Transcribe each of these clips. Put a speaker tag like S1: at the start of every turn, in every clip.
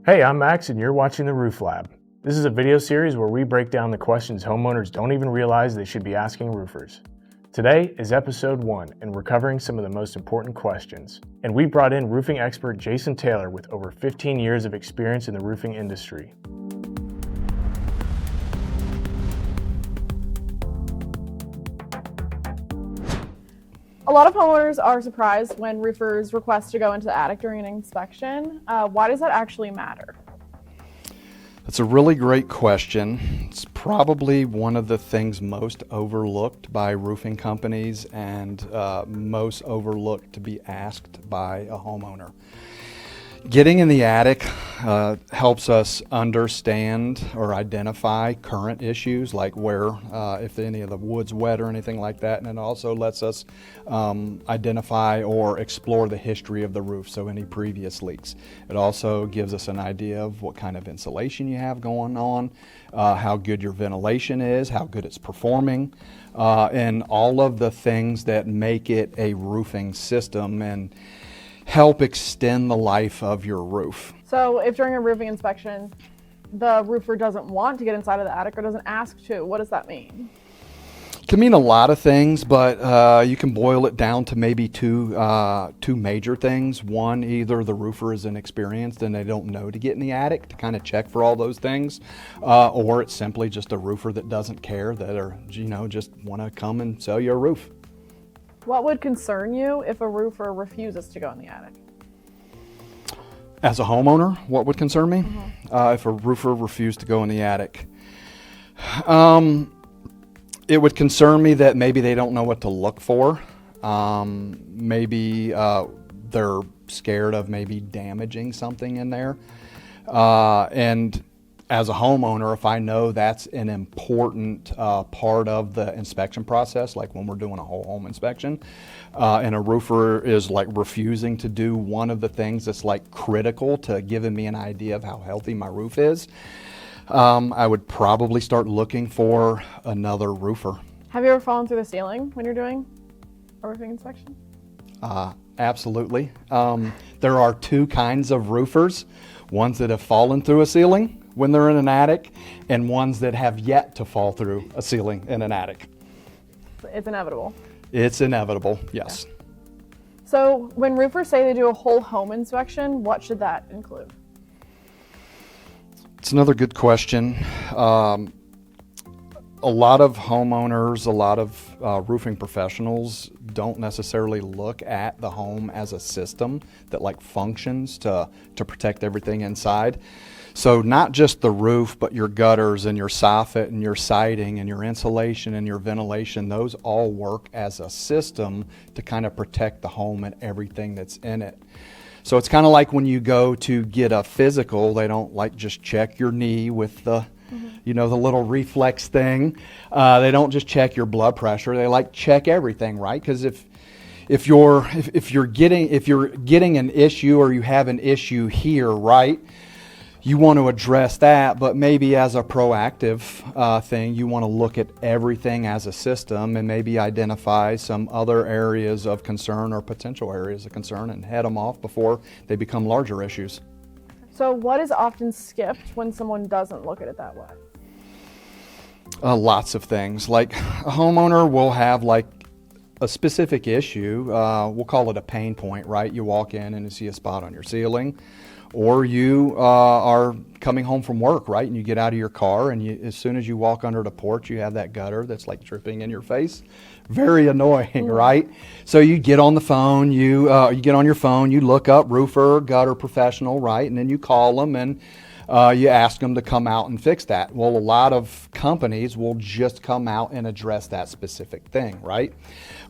S1: Hey, I'm Max and you're watching The Roof Lab. This is a video series where we break down the questions homeowners don't even realize they should be asking roofers. Today is episode 1 and we're covering some of the most important questions. And we brought in roofing expert Jason Taylor with over 15 years of experience in the roofing industry.
S2: A lot of homeowners are surprised when roofers request to go into the attic during an inspection. Why does that actually matter?
S3: That's a really great question. It's probably one of the things most overlooked by roofing companies and most overlooked to be asked by a homeowner. Getting in the attic helps us understand or identify current issues like where, if any of the wood's wet or anything like that, and it also lets us identify or explore the history of the roof, so any previous leaks. It also gives us an idea of what kind of insulation you have going on, how good your ventilation is, how good it's performing, and all of the things that make it a roofing system and help extend the life of your roof.
S2: So if during a roofing inspection, the roofer doesn't want to get inside of the attic or doesn't ask to, what does that mean?
S3: It can mean a lot of things, but you can boil it down to maybe two major things. One, either the roofer is inexperienced and they don't know to get in the attic to kind of check for all those things, or it's simply just a roofer that doesn't care, that are, just want to come and sell you a roof.
S2: What would concern you if a roofer refuses to go in the attic?
S3: As a homeowner, what would concern me? If a roofer refused to go in the attic? It would concern me that maybe they don't know what to look for. Maybe they're scared of maybe damaging something in there. And as a homeowner, if I know that's an important part of the inspection process, like when we're doing a whole home inspection, and a roofer is like refusing to do one of the things that's like critical to giving me an idea of how healthy my roof is, I would probably start looking for another roofer.
S2: Have you ever fallen through the ceiling when you're doing a roofing inspection?
S3: Absolutely. There are two kinds of roofers, ones that have fallen through a ceiling when they're in an attic, and ones that have yet to fall through a ceiling in an attic.
S2: It's inevitable.
S3: It's inevitable, yes.
S2: Okay. So when roofers say they do a whole home inspection, what should that include?
S3: It's another good question. A lot of homeowners, a lot of roofing professionals don't necessarily look at the home as a system that like functions to protect everything inside. So not just the roof, but your gutters and your soffit and your siding and your insulation and your ventilation, those all work as a system to kind of protect the home and everything that's in it. So it's kind of like when you go to get a physical, they don't like just check your knee with the the little reflex thing. They don't just check your blood pressure. They like check everything, right? Because if you're getting an issue or you have an issue here, right, you want to address that, but maybe as a proactive thing, you want to look at everything as a system and maybe identify some other areas of concern or potential areas of concern and head them off before they become larger issues.
S2: So what is often skipped when someone doesn't look at it that way?
S3: Lots of things. Like a homeowner will have like a specific issue. We'll call it a pain point, right? You walk in and you see a spot on your ceiling. Or you are coming home from work, right? And you get out of your car and as soon as you walk under the porch, you have that gutter that's like dripping in your face. Very annoying, right? So you get on the phone, you get on your phone, you look up roofer, gutter professional, right? And then you call them and you ask them to come out and fix that. Well, a lot of companies will just come out and address that specific thing, right?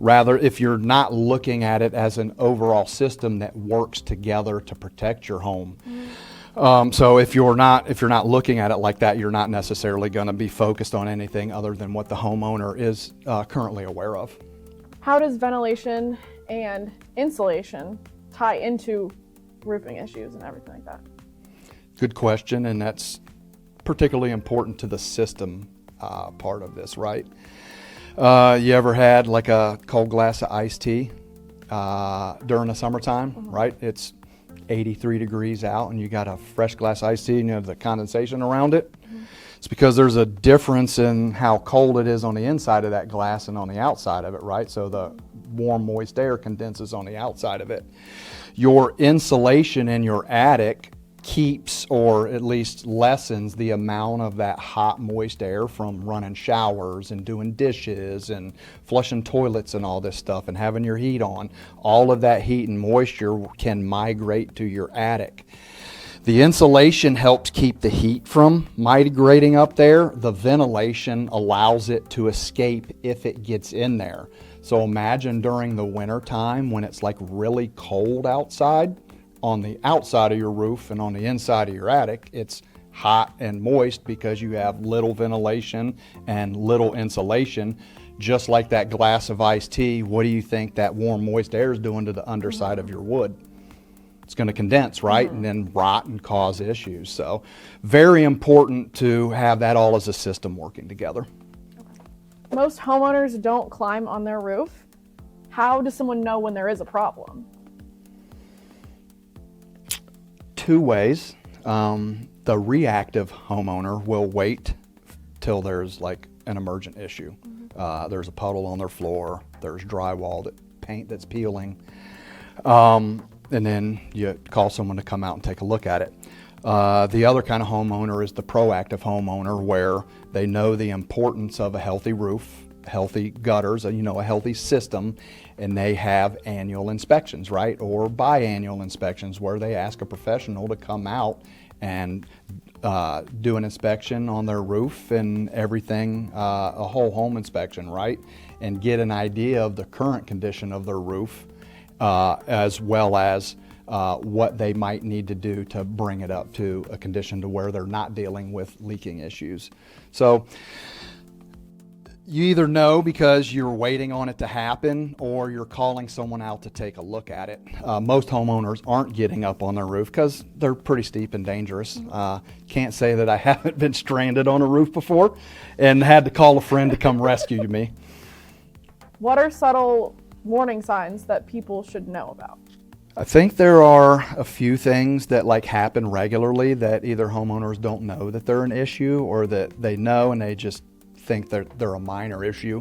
S3: Rather, if you're not looking at it as an overall system that works together to protect your home. So if you're not looking at it like that, you're not necessarily going to be focused on anything other than what the homeowner is currently aware of.
S2: How does ventilation and insulation tie into roofing issues and everything like that?
S3: Good question, and that's particularly important to the system part of this, right? You ever had like a cold glass of iced tea during the summertime, right? It's 83 degrees out and you got a fresh glass iced tea and you have the condensation around it, it's because there's a difference in how cold it is on the inside of that glass and on the outside of it, right? So the warm, moist air condenses on the outside of it. Your insulation in your attic keeps, or at least lessens, the amount of that hot, moist air from running showers and doing dishes and flushing toilets and all this stuff and having your heat on. All of that heat and moisture can migrate to your attic. The insulation helps keep the heat from migrating up there. The ventilation allows it to escape if it gets in there. So imagine during the winter time when it's like really cold outside, on the outside of your roof and on the inside of your attic, it's hot and moist because you have little ventilation and little insulation. Just like that glass of iced tea, what do you think that warm, moist air is doing to the underside of your wood? It's going to condense, right? And then rot and cause issues. So very important to have that all as a system working together.
S2: Most homeowners don't climb on their roof. How does someone know when there is a problem?
S3: Two ways. The reactive homeowner will wait till there's like an emergent issue. There's a puddle on their floor, there's drywall, paint that's peeling. And then you call someone to come out and take a look at it. The other kind of homeowner is the proactive homeowner, where they know the importance of a healthy roof, healthy gutters, a healthy system, and they have annual inspections, right? Or biannual inspections where they ask a professional to come out and do an inspection on their roof and everything, a whole home inspection, right? And get an idea of the current condition of their roof, as well as what they might need to do to bring it up to a condition to where they're not dealing with leaking issues. So you either know because you're waiting on it to happen, or you're calling someone out to take a look at it. Most homeowners aren't getting up on their roof because they're pretty steep and dangerous. Can't say that I haven't been stranded on a roof before and had to call a friend to come rescue me.
S2: What are subtle warning signs that people should know about?
S3: I think there are a few things that happen regularly that either homeowners don't know that they're an issue, or that they know and they just think they're a minor issue.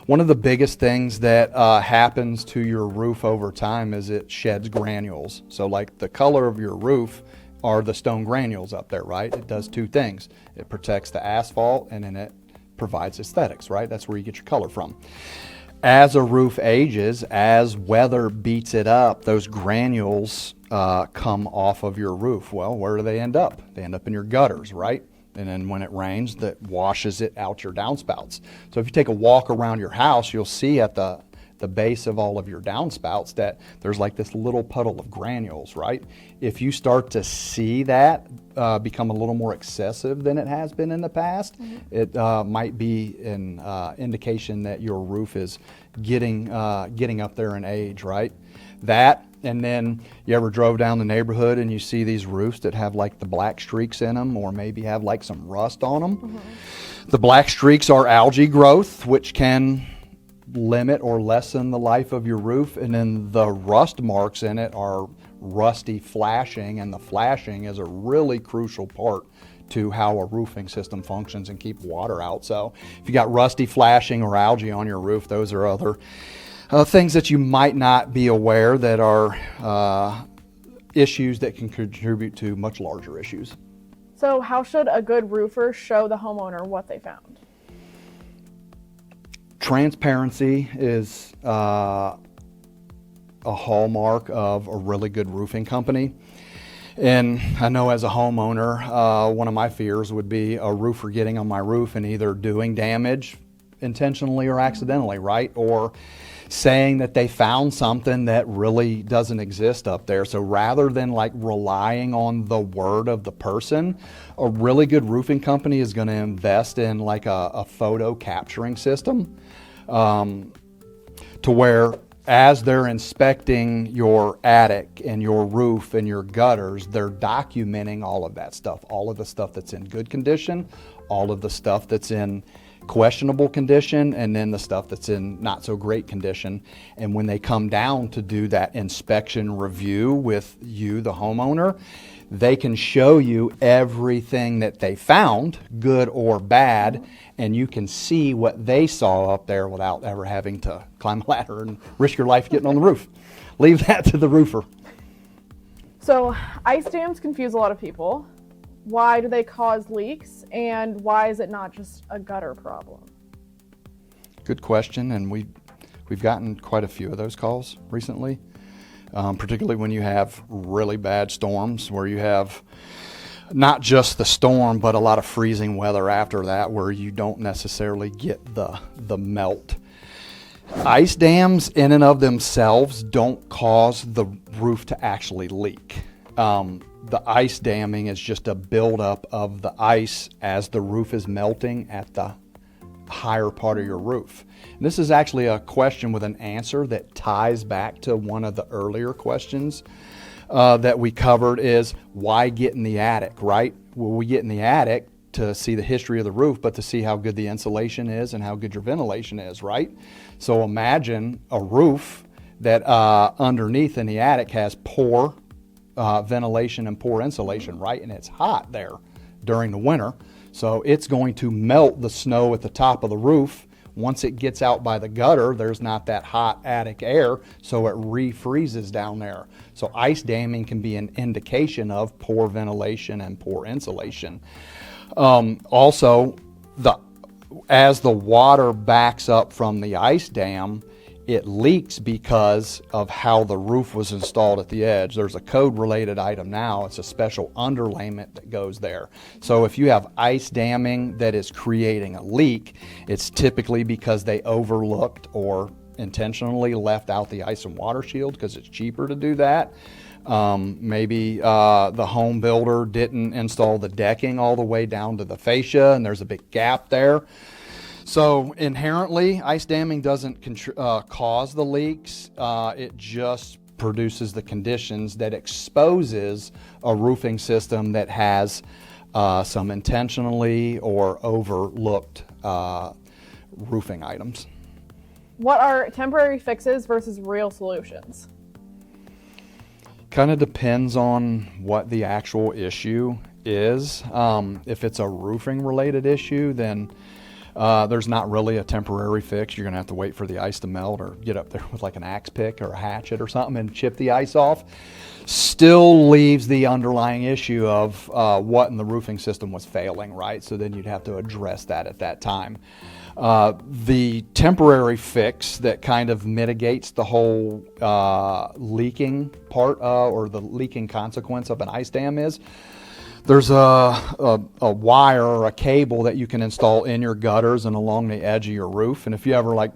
S3: One of the biggest things that happens to your roof over time is it sheds granules. So the color of your roof are the stone granules up there, right? It does two things. It protects the asphalt, and then it provides aesthetics, right? That's where you get your color from. As a roof ages, as weather beats it up, those granules come off of your roof. Well, where do they end up? They end up in your gutters, right? And then when it rains, that washes it out your downspouts. So if you take a walk around your house, you'll see at the base of all of your downspouts that there's this little puddle of granules, right? If you start to see that become a little more excessive than it has been in the past, it might be an indication that your roof is getting up there in age, right? That, and then you ever drove down the neighborhood and you see these roofs that have the black streaks in them, or maybe have some rust on them. The black streaks are algae growth, which can limit or lessen the life of your roof, and then the rust marks in it are rusty flashing, and the flashing is a really crucial part to how a roofing system functions and keep water out. So if you got rusty flashing or algae on your roof, those are other things that you might not be aware that are issues that can contribute to much larger issues.
S2: So how should a good roofer show the homeowner what they found? Transparency
S3: is a hallmark of a really good roofing company. And I know as a homeowner, one of my fears would be a roofer getting on my roof and either doing damage intentionally or accidentally, right? Or saying that they found something that really doesn't exist up there. So rather than relying on the word of the person, a really good roofing company is going to invest in a photo capturing system, to where as they're inspecting your attic and your roof and your gutters, they're documenting all of that stuff, all of the stuff that's in good condition, all of the stuff that's in questionable condition, and then the stuff that's in not so great condition. And when they come down to do that inspection review with you, the homeowner, they can show you everything that they found, good or bad, and you can see what they saw up there without ever having to climb a ladder and risk your life getting on the roof. Leave that to the roofer.
S2: So ice dams confuse a lot of people. Why do they cause leaks, and why is it not just a gutter problem?
S3: Good question, and we've gotten quite a few of those calls recently, particularly when you have really bad storms where you have not just the storm, but a lot of freezing weather after that where you don't necessarily get the melt. Ice dams in and of themselves don't cause the roof to actually leak. The ice damming is just a buildup of the ice as the roof is melting at the higher part of your roof. And this is actually a question with an answer that ties back to one of the earlier questions that we covered, is why get in the attic, right? Well, we get in the attic to see the history of the roof, but to see how good the insulation is and how good your ventilation is, right? So imagine a roof that underneath in the attic has poor ventilation and poor insulation, right? And it's hot there during the winter. So it's going to melt the snow at the top of the roof. Once it gets out by the gutter, there's not that hot attic air, so it refreezes down there. So ice damming can be an indication of poor ventilation and poor insulation. Also, as the water backs up from the ice dam, it leaks because of how the roof was installed at the edge. There's a code-related item now. It's a special underlayment that goes there. So if you have ice damming that is creating a leak, it's typically because they overlooked or intentionally left out the ice and water shield because it's cheaper to do that. Maybe the home builder didn't install the decking all the way down to the fascia and there's a big gap there. So inherently, ice damming doesn't cause the leaks. It just produces the conditions that exposes a roofing system that has some intentionally or overlooked roofing items.
S2: What are temporary fixes versus real solutions?
S3: Kind of depends on what the actual issue is. If it's a roofing related issue, then there's not really a temporary fix. You're going to have to wait for the ice to melt or get up there with like an axe pick or a hatchet or something and chip the ice off. Still leaves the underlying issue of what in the roofing system was failing, right? So then you'd have to address that at that time. The temporary fix that kind of mitigates the whole leaking part or the leaking consequence of an ice dam is there's a wire or a cable that you can install in your gutters and along the edge of your roof. And if you ever like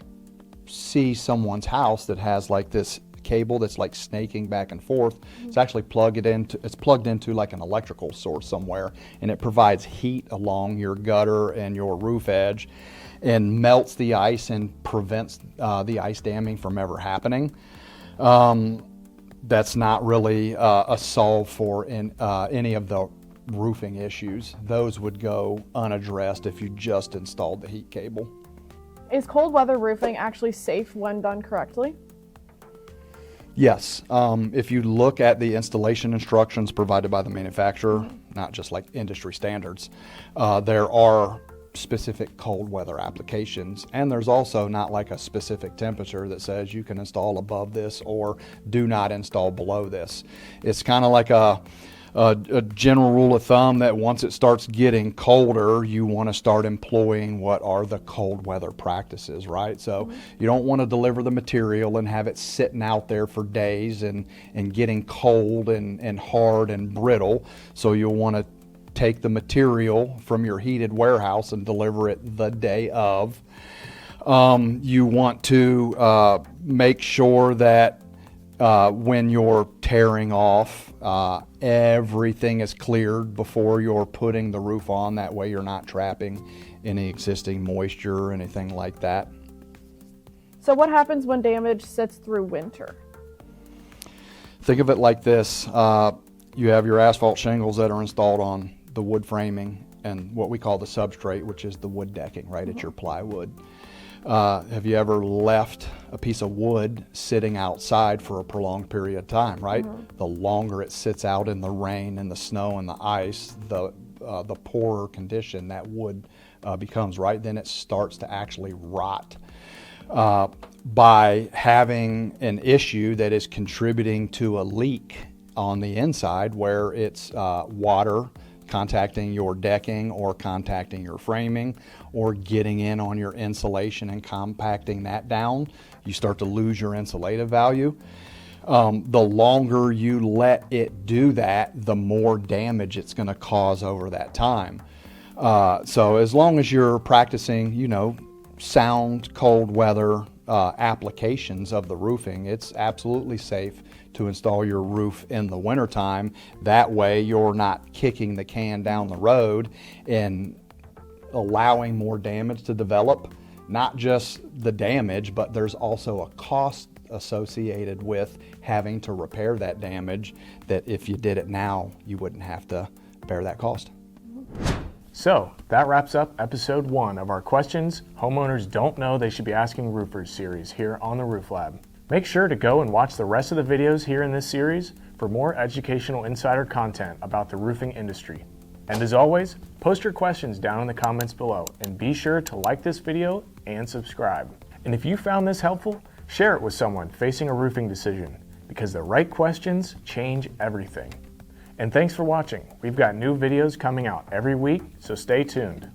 S3: see someone's house that has like this cable that's like snaking back and forth, it's actually plugged into like an electrical source somewhere, and it provides heat along your gutter and your roof edge and melts the ice and prevents the ice damming from ever happening. That's not really a solve for any of the roofing issues. Those would go unaddressed if you just installed the heat cable.
S2: Is cold weather roofing actually safe when done correctly?
S3: Yes. If you look at the installation instructions provided by the manufacturer, not just like industry standards, there are specific cold weather applications, and there's also not like a specific temperature that says you can install above this or do not install below this. It's kind of like a general rule of thumb that once it starts getting colder, you want to start employing what are the cold weather practices, right? So you don't want to deliver the material and have it sitting out there for days and getting cold and hard and brittle. So you'll want to take the material from your heated warehouse and deliver it the day of. You want to make sure that when you're tearing off, everything is cleared before you're putting the roof on. That way you're not trapping any existing moisture or anything like that.
S2: So what happens when damage sits through winter?
S3: Think of it like this. You have your asphalt shingles that are installed on the wood framing, and what we call the substrate, which is the wood decking, right? It's your plywood. Have you ever left a piece of wood sitting outside for a prolonged period of time, right? The longer it sits out in the rain and the snow and the ice, the poorer condition that wood becomes, right? Then it starts to actually rot. By having an issue that is contributing to a leak on the inside, where it's water contacting your decking or contacting your framing or getting in on your insulation and compacting that down, you start to lose your insulative value. The longer you let it do that, the more damage it's going to cause over that time. So as long as you're practicing, sound, cold weather applications of the roofing, it's absolutely safe to install your roof in the wintertime. That way you're not kicking the can down the road and allowing more damage to develop. Not just the damage, but there's also a cost associated with having to repair that damage that if you did it now, you wouldn't have to bear that cost.
S1: So that wraps up episode 1 of our Questions Homeowners Don't Know They Should Be Asking Roofers series here on the Roof Lab. Make sure to go and watch the rest of the videos here in this series for more educational insider content about the roofing industry. And as always, post your questions down in the comments below and be sure to like this video and subscribe. And if you found this helpful, share it with someone facing a roofing decision, because the right questions change everything. And thanks for watching. We've got new videos coming out every week, so stay tuned.